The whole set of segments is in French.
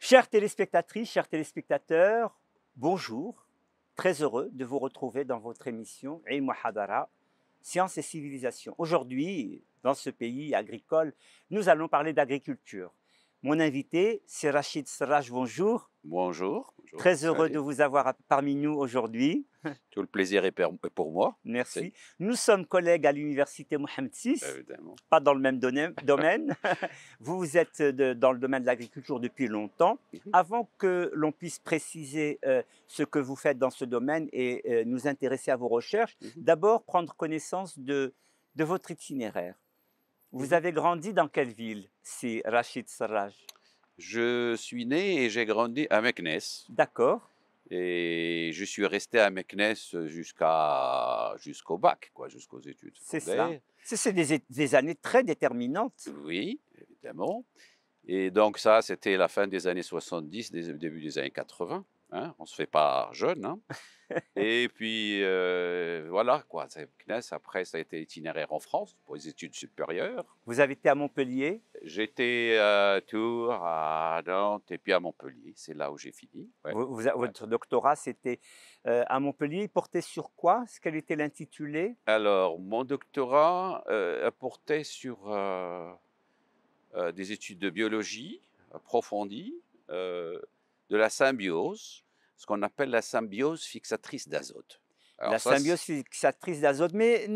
Chères téléspectatrices, chers téléspectateurs, bonjour. Très heureux de vous retrouver dans votre émission Ilm wa Hadara, Sciences et Civilisation. Aujourd'hui, dans ce pays agricole, nous allons parler d'agriculture. Mon invité, c'est Rachid Serraj, bonjour. Bonjour. Bonjour. Très heureux Salut. de vous avoir parmi nous aujourd'hui. Tout le plaisir est pour moi. Merci. Nous sommes collègues à l'université Mohamed VI, Évidemment. pas dans le même domaine. Vous êtes dans le domaine de l'agriculture depuis longtemps. Avant que l'on puisse préciser ce que vous faites dans ce domaine et nous intéresser à vos recherches, d'abord prendre connaissance de votre itinéraire. Vous avez grandi dans quelle ville, c'est Rachid Serraj? Je suis né et j'ai grandi à Meknes. D'accord. Et je suis resté à Meknes jusqu'au bac, jusqu'aux études C'est secondaires. ça. C'est des années très déterminantes. Oui, évidemment. Et donc ça, c'était la fin des années 70, début des années 80. Hein, on ne se fait pas jeune. Hein. Et puis, voilà, quoi. Meknes, après, ça a été itinéraire en France pour les études supérieures. Vous avez été à Montpellier? J'étais à Tours, à Nantes et puis à Montpellier. C'est là où j'ai fini. Ouais. Votre doctorat, c'était à Montpellier. Il portait sur quoi? Quel était l'intitulé? Alors, mon doctorat portait sur des études de biologie approfondies, de la symbiose, ce qu'on appelle la symbiose fixatrice d'azote. Alors La symbiose fixatrice d'azote. Mais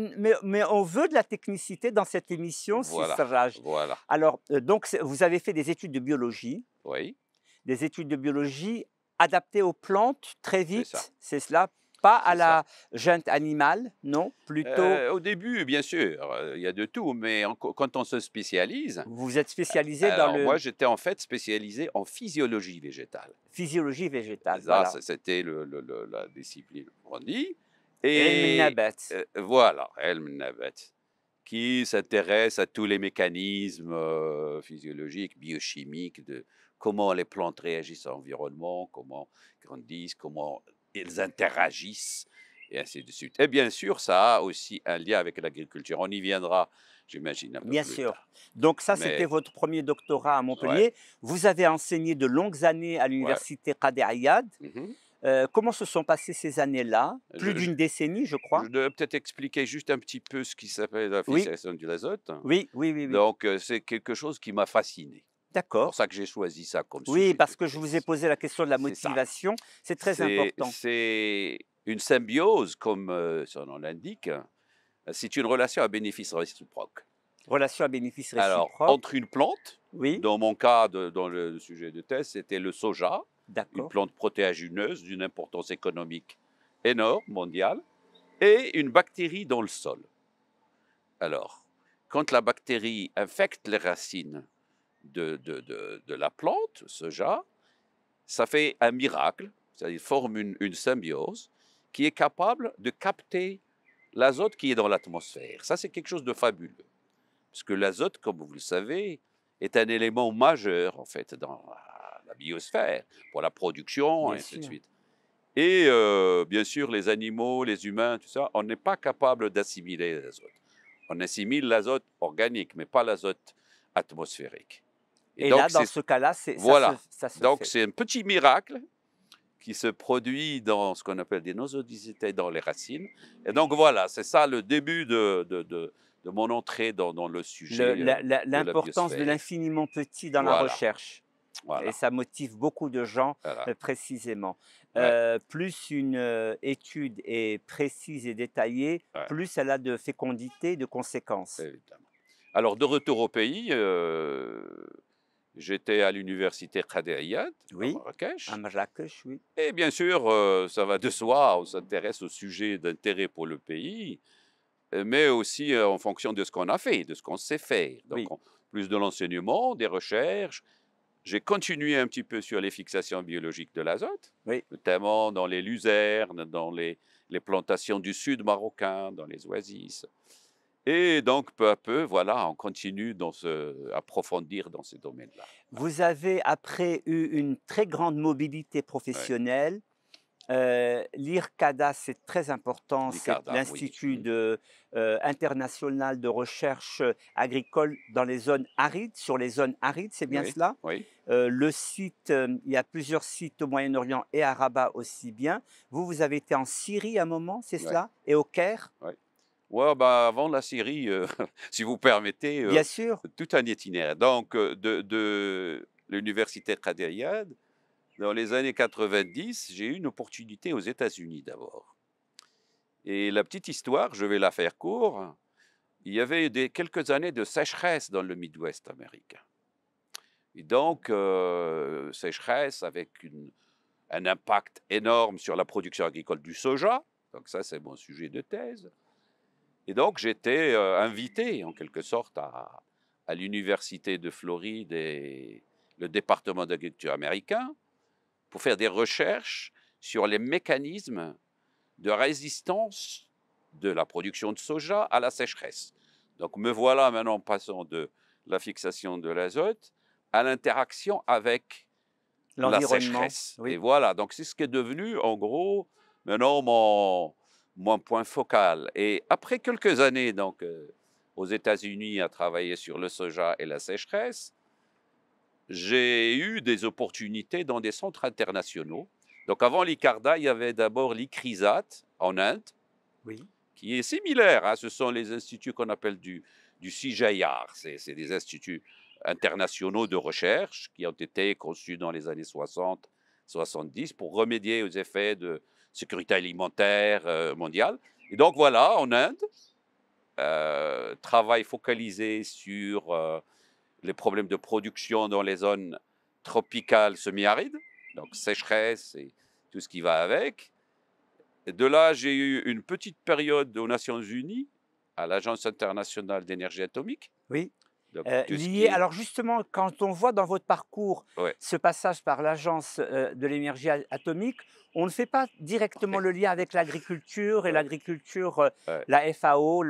on veut de la technicité dans cette émission, voilà, c'est Serraj. voilà. Alors, donc, vous avez fait des études de biologie. Oui. Des études de biologie adaptées aux plantes très vite, c'est ça. cela? Pas à la junte animale, non? Plutôt. Au début, bien sûr, il y a de tout, mais quand on se spécialise. Vous êtes spécialisé dans le. Moi, j'étais en fait spécialisé en physiologie végétale. Physiologie végétale. Ça, voilà. C'était la discipline qu'on dit. Et voilà, Ilm Nabat, qui s'intéresse à tous les mécanismes physiologiques, biochimiques, de comment les plantes réagissent à l'environnement, comment grandissent, comment elles interagissent, et ainsi de suite. Et bien sûr, ça a aussi un lien avec l'agriculture. On y viendra, j'imagine, un peu Bien plus sûr. tard. Donc ça, c'était votre premier doctorat à Montpellier. Ouais. Vous avez enseigné de longues années à l'université Qadi Ayad. Comment se sont passées ces années-là? Plus d'une décennie, je crois. Je dois peut-être expliquer juste un petit peu ce qui s'appelle la fixation de l'azote. Oui. Donc, c'est quelque chose qui m'a fasciné. D'accord. C'est pour ça que j'ai choisi ça comme sujet. Oui, parce que je vous ai posé la question de la motivation. C'est très important. C'est une symbiose, comme son nom l'indique. C'est une relation à bénéfice réciproque. Relation à bénéfice réciproque. Alors, entre une plante, oui. dans mon cas, dans le sujet de thèse, c'était le soja, une plante protéagineuse d'une importance économique énorme, mondiale, et une bactérie dans le sol. Alors, quand la bactérie infecte les racines de la plante, soja, ça fait un miracle, c'est-à-dire forme une symbiose qui est capable de capter l'azote qui est dans l'atmosphère. Ça, c'est quelque chose de fabuleux. Parce que l'azote, comme vous le savez, est un élément majeur, en fait, dans la biosphère, pour la production, et ainsi de suite. Et bien sûr, les animaux, les humains, tout ça, on n'est pas capable d'assimiler l'azote. On assimile l'azote organique, mais pas l'azote atmosphérique. Et donc, là, dans ce cas-là, voilà. ça se donc, fait. c'est un petit miracle qui se produit dans ce qu'on appelle des nosodicités dans les racines. Et donc, voilà, c'est ça le début de mon entrée dans le sujet. L'importance de l'infiniment petit dans la recherche. Voilà. Et ça motive beaucoup de gens, précisément. Plus une étude est précise et détaillée, plus elle a de fécondité, de conséquences. Évidemment. Alors, de retour au pays, j'étais à l'université Qadi Ayad, à Marrakech. Oui. Et bien sûr, ça va de soi, on s'intéresse au sujet d'intérêt pour le pays, mais aussi en fonction de ce qu'on a fait, de ce qu'on sait faire. Donc, plus de l'enseignement, des recherches. J'ai continué un petit peu sur les fixations biologiques de l'azote, notamment dans les luzernes, dans les plantations du sud marocain, dans les oasis. Et donc, peu à peu, voilà, on continue à approfondir dans ces domaines-là. Vous avez, après, eu une très grande mobilité professionnelle L'IRCADA, c'est très important, c'est l'ICARDA, oui. l'Institut international de recherche agricole dans les zones arides, sur les zones arides, c'est bien Oui, cela? oui, Le site, il y a plusieurs sites au Moyen-Orient et à Rabat aussi bien. Vous, vous avez été en Syrie à un moment, c'est oui, cela? Et au Caire? oui. Ouais, bah, avant la Syrie, si vous permettez, Bien sûr. tout un itinéraire. Donc, de l'université Qadi Iyad, dans les années 90, j'ai eu une opportunité aux États-Unis d'abord. Et la petite histoire, je vais la faire court. Il y avait quelques années de sécheresse dans le Midwest américain. Et donc, sécheresse avec un impact énorme sur la production agricole du soja. Donc ça, c'est mon sujet de thèse. Et donc, j'étais invité, en quelque sorte, à l'Université de Floride et le département d'agriculture américain pour faire des recherches sur les mécanismes de résistance de la production de soja à la sécheresse. Donc, me voilà maintenant passant de la fixation de l'azote à l'interaction avec la L'environnement, sécheresse. Et oui. voilà, donc c'est ce qui est devenu, en gros, maintenant mon point focal. Et après quelques années, donc, aux États-Unis, à travailler sur le soja et la sécheresse, j'ai eu des opportunités dans des centres internationaux. Donc, avant l'ICARDA, il y avait d'abord l'ICRISAT en Inde, Oui. qui est similaire, hein. Ce sont les instituts qu'on appelle du CIJAR. C'est des instituts internationaux de recherche qui ont été conçus dans les années 60-70 pour remédier aux effets de sécurité alimentaire mondiale. Et donc voilà, en Inde, travail focalisé sur les problèmes de production dans les zones tropicales semi-arides, donc sécheresse et tout ce qui va avec. Et de là, j'ai eu une petite période aux Nations Unies, à l'Agence internationale d'énergie atomique. Oui. Donc, tout ce qui Lié, est. alors justement, quand on voit dans votre parcours Ouais, ce passage par l'Agence de l'énergie atomique, on ne fait pas directement ouais, le lien avec l'agriculture et ouais, l'agriculture, ouais, la FAO,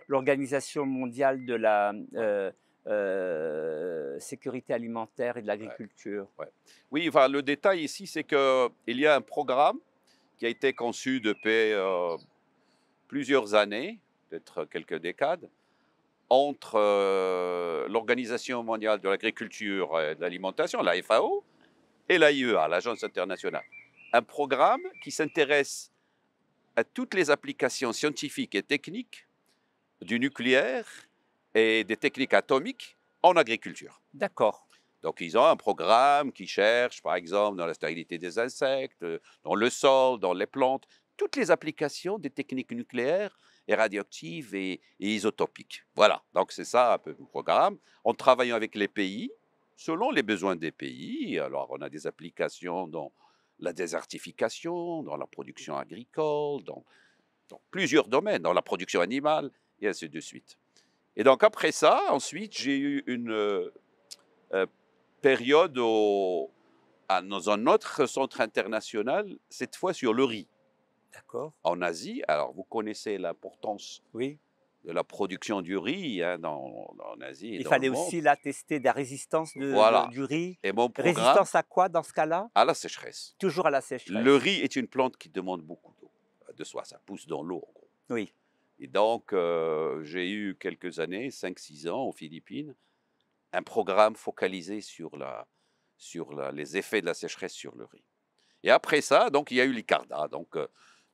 l'Organisation mondiale de la ouais, sécurité alimentaire et de ouais, l'agriculture. ouais. Oui, enfin, le détail ici, c'est qu'il y a un programme qui a été conçu depuis plusieurs années, peut-être quelques décades, entre l'Organisation mondiale de l'agriculture et de l'alimentation, la FAO, et l'AIEA, l'Agence internationale. Un programme qui s'intéresse à toutes les applications scientifiques et techniques du nucléaire et des techniques atomiques en agriculture. D'accord. Donc, ils ont un programme qui cherche, par exemple, dans la stérilité des insectes, dans le sol, dans les plantes, toutes les applications des techniques nucléaires et radioactives et isotopiques. Voilà, donc c'est ça un peu le programme. En travaillant avec les pays, selon les besoins des pays, alors on a des applications dans la désertification, dans la production agricole, dans plusieurs domaines, dans la production animale, et ainsi de suite. Et donc après ça, ensuite, j'ai eu une période dans un autre centre international, cette fois sur le riz, D'accord. en Asie. Alors, vous connaissez l'importance Oui. de la production du riz hein, en Asie et Il dans le fallait monde. aussi là tester la résistance Voilà. du riz. Et mon programme, Résistance à quoi dans ce cas-là? à la sécheresse. Toujours à la Le sécheresse. riz est une plante qui demande beaucoup d'eau, de soi, ça pousse dans l'eau en gros. Oui. Et donc, j'ai eu quelques années, 5-6 ans aux Philippines, un programme focalisé sur les effets de la sécheresse sur le riz. Et après ça, donc, il y a eu l'ICARDA, donc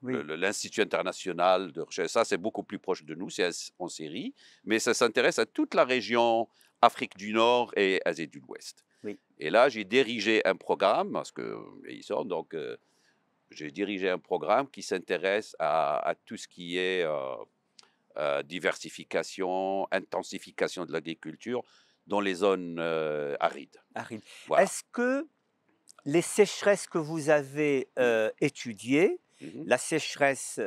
Oui. l'Institut international de recherche. Ça, c'est beaucoup plus proche de nous, c'est en Syrie, mais ça s'intéresse à toute la région Afrique du Nord et Asie de l'Ouest. Oui. Et là, j'ai dirigé un programme, parce que ils sont donc, j'ai dirigé un programme qui s'intéresse à tout ce qui est diversification, intensification de l'agriculture dans les zones arides. Aride. Voilà. Est-ce que les sécheresses que vous avez étudiées, Mhm, la sécheresse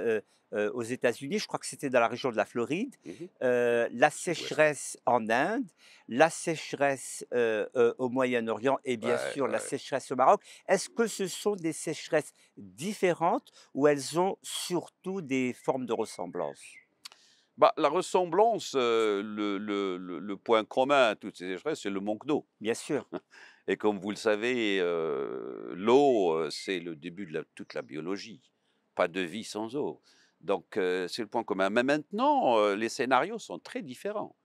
aux États-Unis, je crois que c'était dans la région de la Floride, mhm. la Sud-ouest. sécheresse en Inde, la sécheresse au Moyen-Orient et bien Ouais, sûr la ouais. sécheresse au Maroc, est-ce que ce sont des sécheresses différentes ou elles ont surtout des formes de ressemblance? Bah, la ressemblance, le point commun à toutes ces sécheresses, c'est le manque d'eau. Bien sûr. Et comme vous le savez, l'eau, c'est le début de toute la biologie. Pas de vie sans eau. Donc, c'est le point commun. Mais maintenant, les scénarios sont très différents.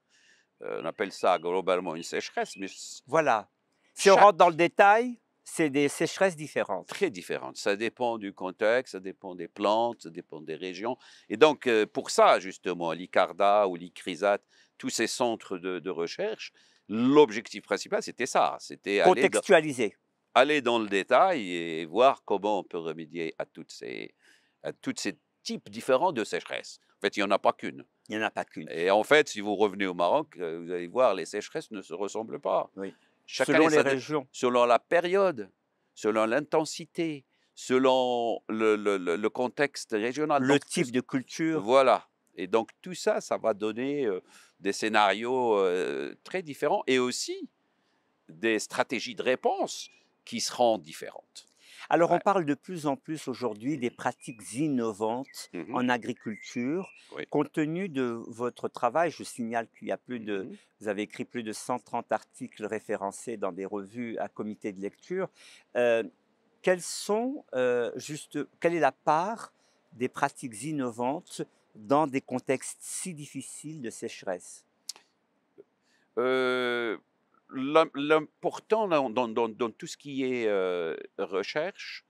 On appelle ça globalement une sécheresse, mais Voilà. Si on chaque rentre dans le détail, c'est des sécheresses différentes. très différente. Ça dépend du contexte, ça dépend des plantes, ça dépend des régions. Et donc, pour ça, justement, l'ICARDA ou l'ICRISAT, tous ces centres de recherche, l'objectif principal, c'était ça. C'était Contextualisé. aller dans le détail et voir comment on peut remédier à tous ces types différents de sécheresse. En fait, il n'y en a pas qu'une. Il n'y en a pas qu'une. Et en fait, si vous revenez au Maroc, vous allez voir, les sécheresses ne se ressemblent pas. Oui. Chaque Selon année, les régions. selon la période, selon l'intensité, selon le contexte régional. Le Donc, type de culture. voilà. Et donc, tout ça, ça va donner des scénarios très différents et aussi des stratégies de réponse qui seront différentes. Alors, on Ouais. parle de plus en plus aujourd'hui des pratiques innovantes Mhm. en agriculture. Oui. Compte tenu de votre travail, je signale qu'il y a Mhm. vous avez écrit plus de 130 articles référencés dans des revues à comité de lecture. Quelle est la part des pratiques innovantes dans des contextes si difficiles de sécheresse? Euh, L'important dans tout ce qui est recherche,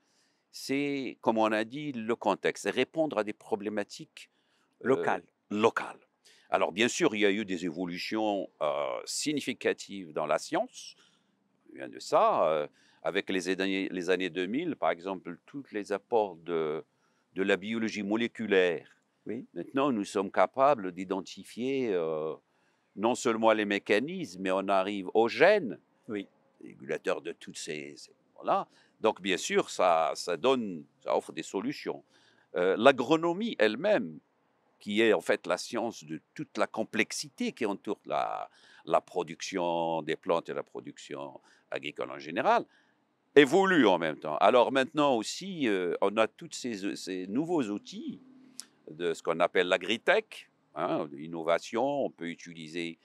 c'est, comme on a dit, le contexte, c'est répondre à des problématiques Locales. locales. Alors, bien sûr, il y a eu des évolutions significatives dans la science, il vient de ça, avec les années 2000, par exemple, tous les apports de la biologie moléculaire. Oui, Maintenant, nous sommes capables d'identifier non seulement les mécanismes, mais on arrive aux gènes, oui. régulateurs de toutes ces voilà. Donc, bien sûr, ça offre des solutions. L'agronomie elle-même, qui est en fait la science de toute la complexité qui entoure la production des plantes et la production agricole en général, évolue en même temps. Alors maintenant aussi, on a tous ces nouveaux outils de ce qu'on appelle l'agritech, hein, l'innovation. On peut utiliser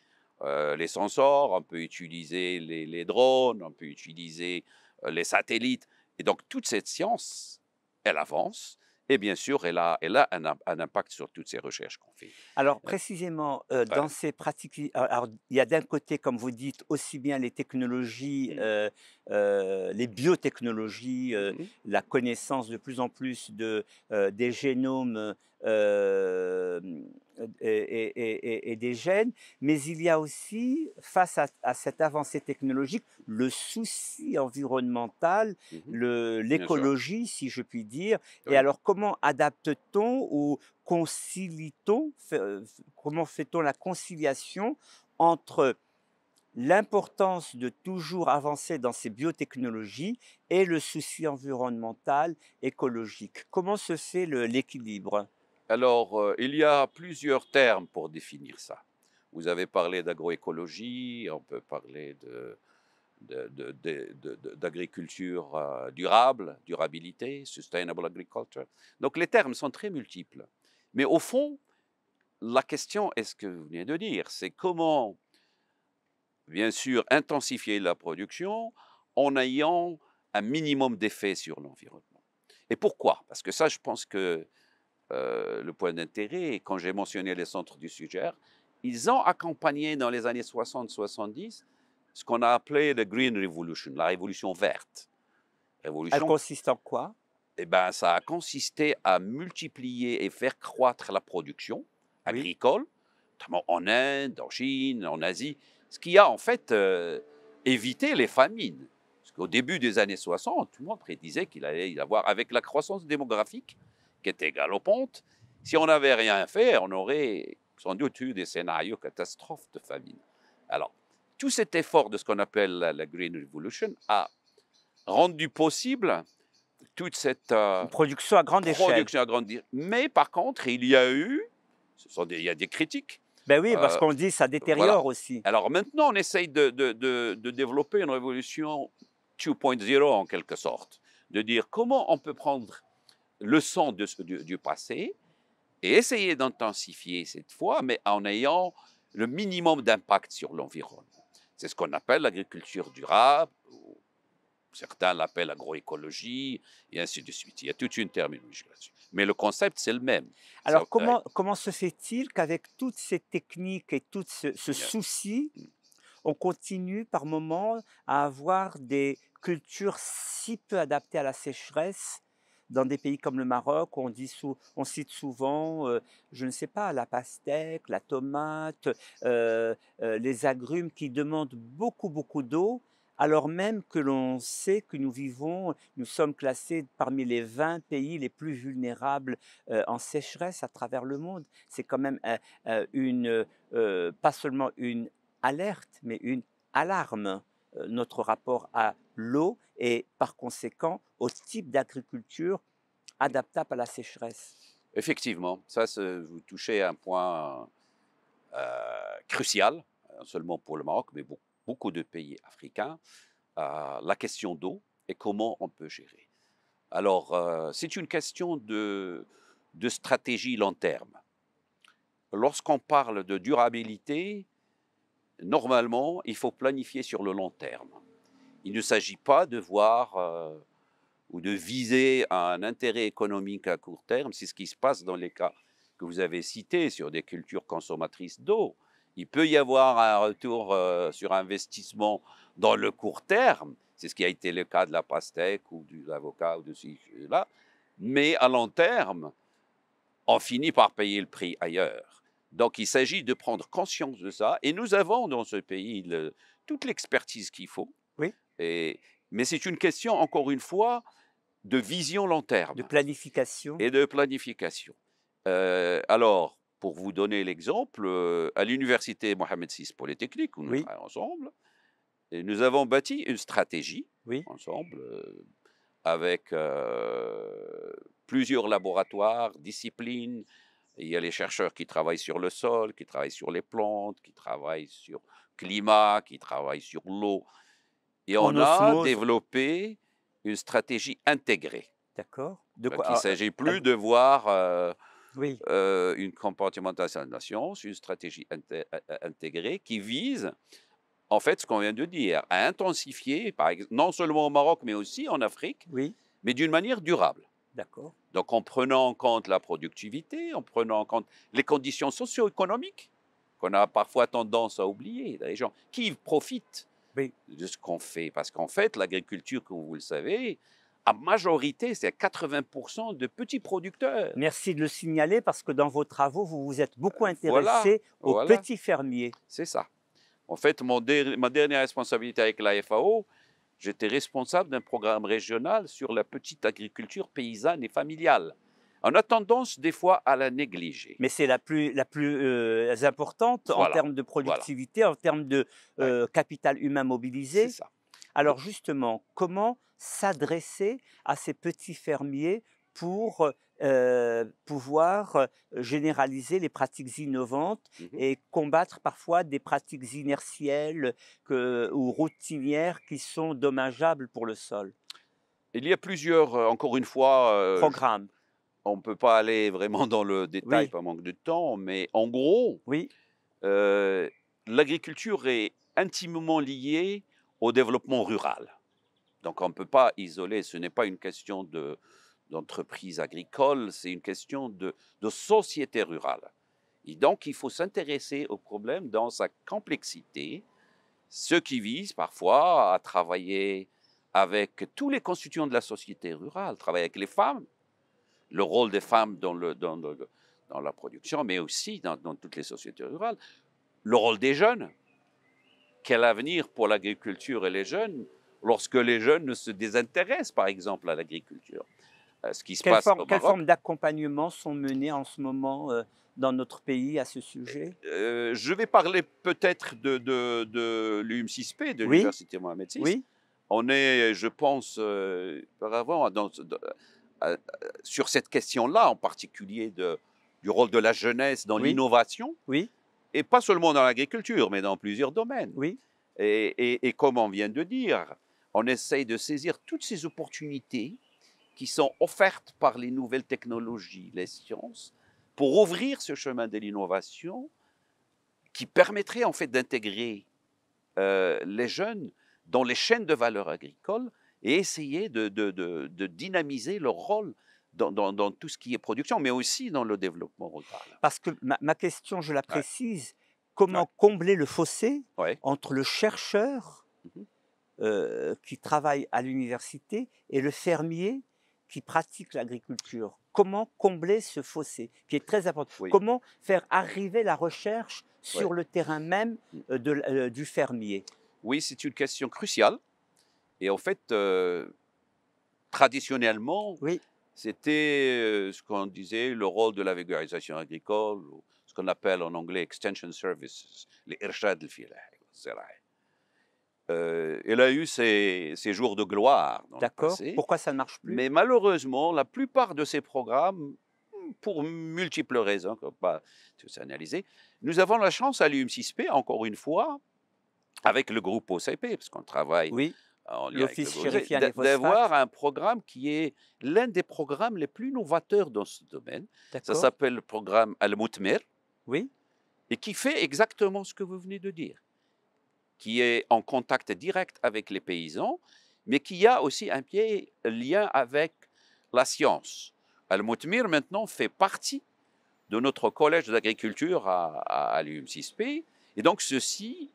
les sensors, on peut utiliser les drones, on peut utiliser les satellites. Et donc, toute cette science, elle avance. Et bien sûr, elle a un impact sur toutes ces recherches qu'on fait. Alors précisément, Voilà. dans ces pratiques alors il y a d'un côté, comme vous dites, aussi bien les technologies, Mm. les biotechnologies, Mhm. la connaissance de plus en plus des génomes, hem, et des gènes, mais il y a aussi, face à cette avancée technologique, le souci environnemental, Mhm. Bien sûr, l'écologie, si je puis dire. Et oui. alors comment adapte-t-on ou concilie-t-on, comment fait-on la conciliation entre l'importance de toujours avancer dans ces biotechnologies et le souci environnemental, écologique? Comment se fait l'équilibre? Alors, il y a plusieurs termes pour définir ça. Vous avez parlé d'agroécologie, on peut parler d'agriculture durable, durabilité, sustainable agriculture. Donc les termes sont très multiples. Mais au fond, la question est ce que vous venez de dire, c'est comment, bien sûr, intensifier la production en ayant un minimum d'effet sur l'environnement. Et pourquoi? Parce que ça, je pense que le point d'intérêt, quand j'ai mentionné les centres du Suger, ils ont accompagné dans les années 60-70 ce qu'on a appelé le Green Revolution, la révolution verte. Elle Révolution, consiste en quoi? eh ben, ça a consisté à multiplier et faire croître la production Oui, agricole, notamment en Inde, en Chine, en Asie, ce qui a en fait évité les famines. Parce qu'au début des années 60, tout le monde prédisait qu'il allait y avoir, avec la croissance démographique qui était galopante, si on n'avait rien fait, on aurait sans doute eu des scénarios catastrophes de famine. Alors, tout cet effort de ce qu'on appelle la Green Revolution a rendu possible toute cette une production à grande échelle. production à grande échelle. Mais par contre, il y a eu, il y a des critiques. Ben oui, parce euh, qu'on dit ça voilà. détériore aussi. Alors maintenant, on essaye de développer une révolution 2.0 en quelque sorte, de dire comment on peut prendre leçon du passé et essayer d'intensifier cette fois, mais en ayant le minimum d'impact sur l'environnement. C'est ce qu'on appelle l'agriculture durable, ou certains l'appellent agroécologie, et ainsi de suite. Il y a toute une terminologie là-dessus. Mais le concept, c'est le même. Alors, comment se fait-il qu'avec toutes ces techniques et tout ce souci, on continue par moments à avoir des cultures si peu adaptées à la sécheresse dans des pays comme le Maroc, où on cite souvent, je ne sais pas, la pastèque, la tomate, les agrumes qui demandent beaucoup, beaucoup d'eau, alors même que l'on sait que nous sommes classés parmi les 20 pays les plus vulnérables en sécheresse à travers le monde. C'est quand même pas seulement une alerte, mais une alarme, notre rapport à l'eau et par conséquent au type d'agriculture adaptable à la sécheresse. Effectivement, ça, vous touchez à un point crucial, non seulement pour le Maroc, mais beaucoup de pays africains, la question d'eau et comment on peut gérer. Alors, c'est une question de stratégie long terme. Lorsqu'on parle de durabilité, normalement, il faut planifier sur le long terme. Il ne s'agit pas de voir ou de viser un intérêt économique à court terme. C'est ce qui se passe dans les cas que vous avez cités sur des cultures consommatrices d'eau. Il peut y avoir un retour sur investissement dans le court terme. C'est ce qui a été le cas de la pastèque ou de l'avocat ou de ceci-là. Mais à long terme, on finit par payer le prix ailleurs. Donc, il s'agit de prendre conscience de ça. Et nous avons dans ce pays toute l'expertise qu'il faut. Oui. Mais c'est une question, encore une fois, de vision long terme. De planification. Et de planification. Alors, pour vous donner l'exemple, à l'université Mohamed VI Polytechnique, où nous travaillons ensemble, et nous avons bâti une stratégie ensemble avec plusieurs laboratoires, disciplines. Il y a les chercheurs qui travaillent sur le sol, qui travaillent sur les plantes, qui travaillent sur le climat, qui travaillent sur l'eau. Et on a développé une stratégie intégrée. D'accord. Il ne s'agit plus de voir une compartimentation de la science, une stratégie intégrée qui vise, en fait, ce qu'on vient de dire, à intensifier, par exemple, non seulement au Maroc, mais aussi en Afrique, mais d'une manière durable. D'accord. Donc, en prenant en compte la productivité, en prenant en compte les conditions socio-économiques, qu'on a parfois tendance à oublier, les gens qui profitent de ce qu'on fait. Parce qu'en fait, l'agriculture, comme vous le savez, à majorité, c'est 80% de petits producteurs. Merci de le signaler parce que dans vos travaux, vous vous êtes beaucoup intéressé aux petits fermiers. C'est ça. En fait, ma dernière responsabilité avec la FAO, j'étais responsable d'un programme régional sur la petite agriculture paysanne et familiale. On a tendance des fois à la négliger. Mais c'est la plus importante en termes de productivité, en termes de capital humain mobilisé. C'est ça. Alors justement, comment s'adresser à ces petits fermiers pour pouvoir généraliser les pratiques innovantes et combattre parfois des pratiques inertielles ou routinières qui sont dommageables pour le sol? Il y a plusieurs, encore une fois, programmes. On ne peut pas aller vraiment dans le détail par manque de temps, mais en gros, l'agriculture est intimement liée au développement rural. Donc on ne peut pas isoler, ce n'est pas une question d'entreprise agricole, c'est une question de société rurale. Et donc il faut s'intéresser au problème dans sa complexité, ce qui vise parfois à travailler avec tous les constituants de la société rurale, travailler avec les femmes, le rôle des femmes dans la production, mais aussi dans toutes les sociétés rurales, le rôle des jeunes. Quel avenir pour l'agriculture et les jeunes lorsque les jeunes ne se désintéressent, par exemple, à l'agriculture? Ce qui se passe au Maroc. Quelles formes d'accompagnement sont menées en ce moment dans notre pays à ce sujet? Je vais parler peut-être de l'UM6P, de l'Université Mohamed VI. Oui. On est, je pense, auparavant, sur cette question-là, en particulier du rôle de la jeunesse dans l'innovation. Oui. Et pas seulement dans l'agriculture, mais dans plusieurs domaines. Oui. Et comme on vient de dire, on essaye de saisir toutes ces opportunités qui sont offertes par les nouvelles technologies, les sciences, pour ouvrir ce chemin de l'innovation qui permettrait en fait d'intégrer les jeunes dans les chaînes de valeur agricole et essayer de dynamiser leur rôle dans tout ce qui est production, mais aussi dans le développement rural. Parce que ma question, je la Ouais. précise, comment Ouais. combler le fossé Ouais. entre le chercheur Mhm. qui travaille à l'université et le fermier qui pratique l'agriculture? Comment combler ce fossé qui est très important? Oui. Comment faire arriver la recherche sur Ouais. le terrain même du fermier? Oui, c'est une question cruciale. Et en fait, traditionnellement, Oui, c'était ce qu'on disait le rôle de la vulgarisation agricole, ou ce qu'on appelle en anglais extension services, les irshad al-filah. Elle a eu ses jours de gloire dans le d'accord. passé, Pourquoi ça ne marche plus? mais malheureusement, la plupart de ces programmes, pour multiples raisons, qu'on ne va pas tous analyser, nous avons la chance à l'UM6P, encore une fois, avec le groupe OCP, parce qu'on travaille Oui, en lien avec le l'Office groupe OCP, chérifien des d'avoir phosphates, un programme qui est l'un des programmes les plus novateurs dans ce domaine. Ça d'accord. s'appelle le programme Al-Moutmir, Oui, et qui fait exactement ce que vous venez de dire, qui est en contact direct avec les paysans, mais qui a aussi un lien avec la science. Al-Moutmir, maintenant, fait partie de notre collège d'agriculture à l'UM6P, et donc ceci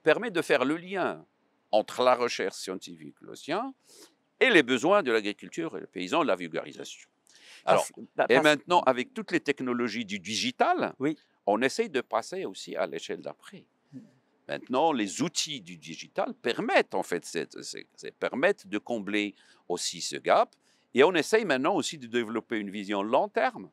permet de faire le lien entre la recherche scientifique, le sien, et les besoins de l'agriculture et le paysan, la vulgarisation. Alors, et maintenant, avec toutes les technologies du digital, oui, on essaye de passer aussi à l'échelle d'après. Maintenant, les outils du digital permettent en fait permettent de combler aussi ce gap. Et on essaye maintenant aussi de développer une vision long terme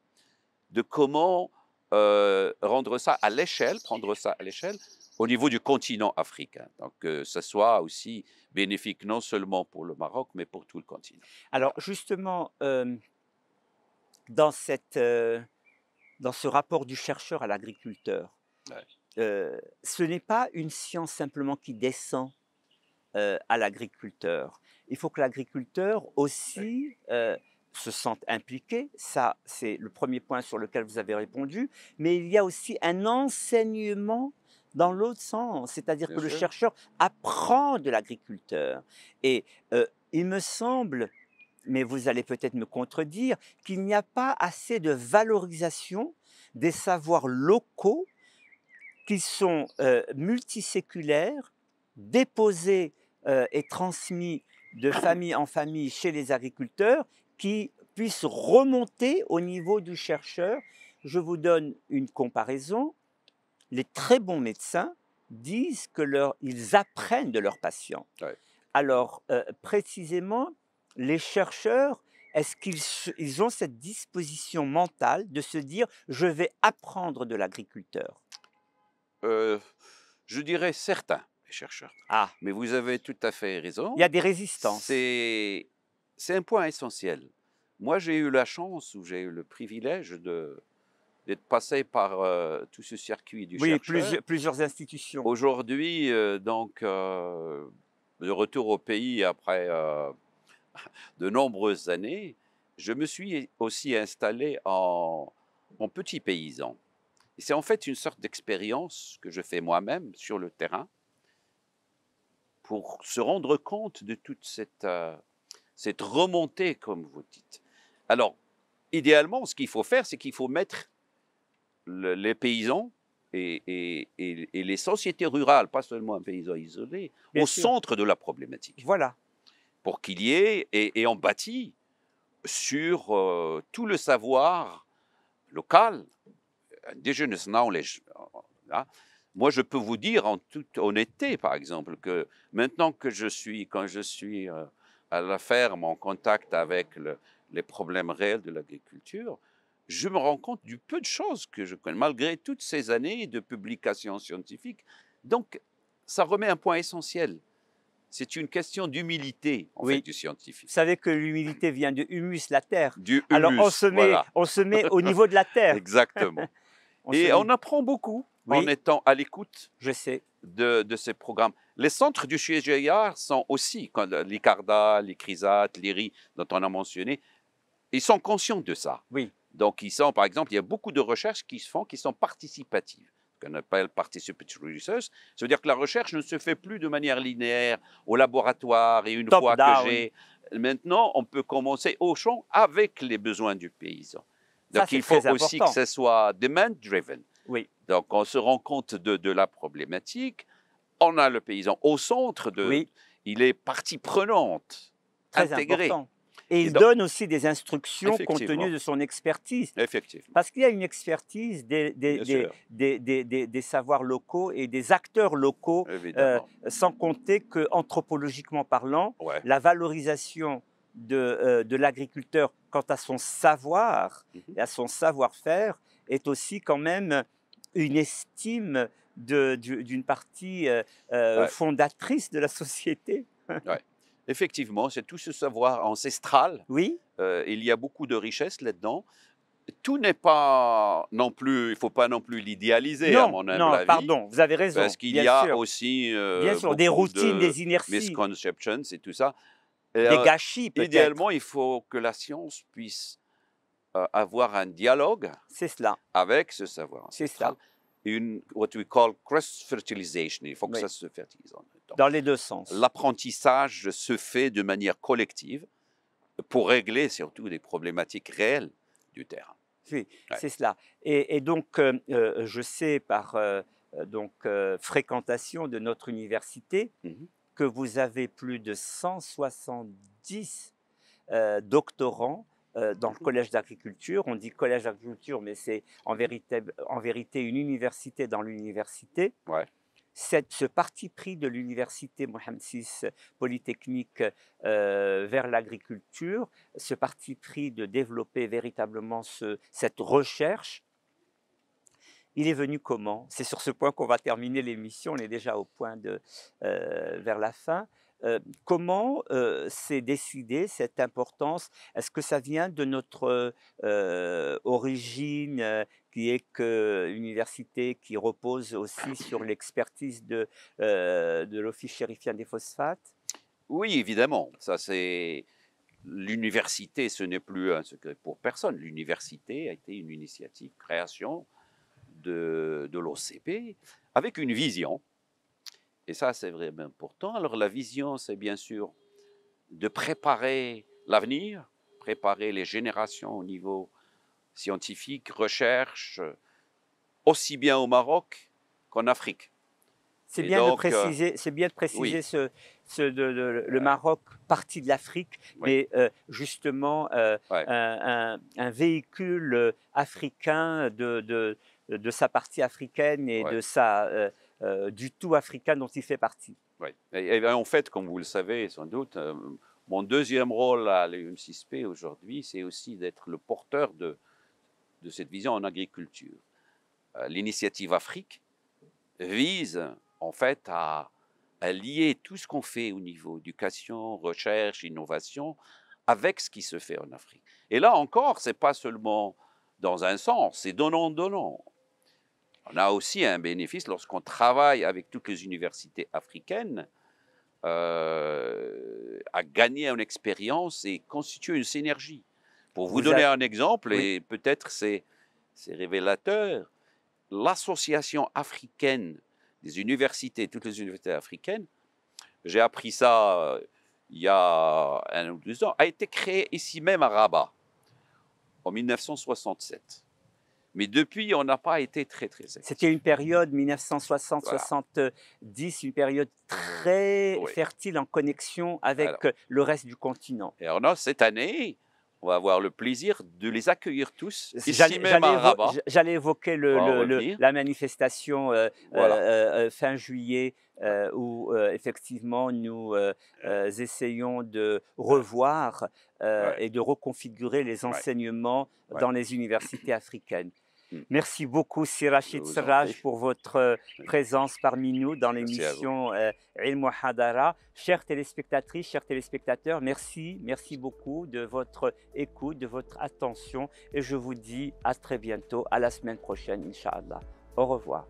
de comment rendre ça à l'échelle, prendre ça à l'échelle au niveau du continent africain. Donc, que ce soit aussi bénéfique non seulement pour le Maroc, mais pour tout le continent. alors justement, dans dans ce rapport du chercheur à l'agriculteur, Ouais. ce n'est pas une science simplement qui descend, à l'agriculteur. Il faut que l'agriculteur aussi, se sente impliqué. Ça, c'est le premier point sur lequel vous avez répondu. Mais il y a aussi un enseignement dans l'autre sens, c'est-à-dire Bien que le sûr. chercheur apprend de l'agriculteur et il me semble, mais vous allez peut-être me contredire, qu'il n'y a pas assez de valorisation des savoirs locaux qui sont multiséculaires, déposés et transmis de famille en famille chez les agriculteurs, qui puissent remonter au niveau du chercheur. Je vous donne une comparaison. Les très bons médecins disent ils apprennent de leurs patients. Ouais. Alors, précisément, les chercheurs, est-ce ils ont cette disposition mentale de se dire: «Je vais apprendre de l'agriculteur»? Je dirais certains, les chercheurs. Ah, Mais vous avez tout à fait il y raison. a des résistances. C'est un point essentiel. Moi, j'ai eu la chance ou j'ai eu le privilège d'être passé par tout ce circuit du Oui, chercheur. plusieurs institutions. Aujourd'hui, de retour au pays après de nombreuses années, je me suis aussi installé en petit paysan. Et c'est en fait une sorte d'expérience que je fais moi-même sur le terrain pour se rendre compte de toute cette remontée, comme vous dites. Alors, idéalement, ce qu'il faut faire, c'est qu'il faut mettre les paysans et les sociétés rurales, pas seulement un paysan isolé, Bien au sûr. centre de la problématique. Voilà. Pour qu'il y ait, et on bâtit sur tout le savoir local, indigenous knowledge. Là. Moi, je peux vous dire en toute honnêteté, par exemple, que maintenant que quand je suis à la ferme, en contact avec les problèmes réels de l'agriculture, je me rends compte du peu de choses que je connais, malgré toutes ces années de publications scientifiques. Donc, ça remet un point essentiel. C'est une question d'humilité, en fait, Oui. du scientifique. Vous savez que l'humilité vient de humus, la terre. Du Alors humus, voilà. on se met au niveau de la terre. Exactement. Et on apprend beaucoup en Oui, étant à l'écoute je sais. de ces programmes. Les centres du CGIAR sont aussi, l'ICARDA, l'ICRISAT, l'IRI, dont on a mentionné, ils sont conscients de ça. Oui. Donc, par exemple, il y a beaucoup de recherches qui se font, qui sont participatives, qu'on appelle participatory research. Ça veut dire que la recherche ne se fait plus de manière linéaire au laboratoire et une fois que j'ai... Maintenant, on peut commencer au champ avec les besoins du paysan. Donc, il faut aussi que ce soit demand-driven. Oui. Donc, on se rend compte de la problématique. On a le paysan au centre il est partie prenante, très intégrée. Important. Et il donne aussi des instructions compte tenu de son expertise. Effectivement. Parce qu'il y a une expertise des savoirs locaux et des acteurs locaux, sans compter qu'anthropologiquement parlant, la valorisation de l'agriculteur quant à son savoir et à son savoir-faire est aussi quand même une estime d'une partie fondatrice de la société. Effectivement, c'est tout ce savoir ancestral. Oui. Il y a beaucoup de richesses là-dedans. Tout n'est pas non plus, il ne faut pas non plus l'idéaliser, à mon humble avis. Non, pardon, vous avez raison. Parce qu'il y a aussi des routines, des inerties. Misconceptions et tout ça. Des gâchis, peut-être. Idéalement, il faut que la science puisse avoir un dialogue avec ce savoir ancestral. C'est ça. What we call cross-fertilisation. Il faut que ça se fertilise en même temps. Dans les deux sens. L'apprentissage se fait de manière collective pour régler surtout des problématiques réelles du terrain. Oui, c'est cela. Et donc, je sais par fréquentation de notre université que vous avez plus de 170 doctorants dans le collège d'agriculture. On dit collège d'agriculture, mais c'est en vérité une université dans l'université. Ce parti pris de l'université Mohammed VI Polytechnique vers l'agriculture, ce parti pris de développer véritablement cette recherche, il est venu comment? C'est sur ce point qu'on va terminer l'émission, on est déjà au point vers la fin. Comment s'est décidée cette importance? Est-ce que ça vient de notre origine qui est une université qui repose aussi sur l'expertise de l'Office chérifien des phosphates? Oui, évidemment. Ça, c'est l'université, ce n'est plus un secret pour personne. L'université a été une initiative, création de l'OCP avec une vision. Et ça, c'est vraiment important. Alors, la vision, c'est bien sûr de préparer l'avenir, préparer les générations au niveau scientifique, recherche, aussi bien au Maroc qu'en Afrique. C'est bien, de préciser le Maroc, partie de l'Afrique, mais justement un véhicule africain de sa partie africaine et du tout africain dont il fait partie. Oui. Et en fait, comme vous le savez sans doute, mon deuxième rôle à l'EM6P aujourd'hui, c'est aussi d'être le porteur de cette vision en agriculture. L'initiative Afrique vise en fait à lier tout ce qu'on fait au niveau éducation, recherche, innovation, avec ce qui se fait en Afrique. Et là encore, ce n'est pas seulement dans un sens, c'est donnant-donnant. On a aussi un bénéfice lorsqu'on travaille avec toutes les universités africaines à gagner en expérience et constituer une synergie. Pour vous donner un exemple, et peut-être c'est révélateur, l'association africaine des universités, toutes les universités africaines, j'ai appris ça il y a 1 ou 2 ans, a été créée ici même à Rabat, en 1967. Mais depuis, on n'a pas été très actifs. C'était une période 1960-70, une période très fertile en connexion avec le reste du continent. Et alors, cette année, on va avoir le plaisir de les accueillir tous ici même à Rabat. J'allais évoquer la manifestation fin juillet où effectivement nous essayons de revoir et de reconfigurer les enseignements dans les universités africaines. Merci beaucoup, Sir Rachid Serraj, pour votre présence parmi nous dans l'émission Ilm Hadara. Chères téléspectatrices, chers téléspectateurs, merci beaucoup de votre écoute, de votre attention. Et je vous dis à très bientôt, à la semaine prochaine, Inch'Allah. Au revoir.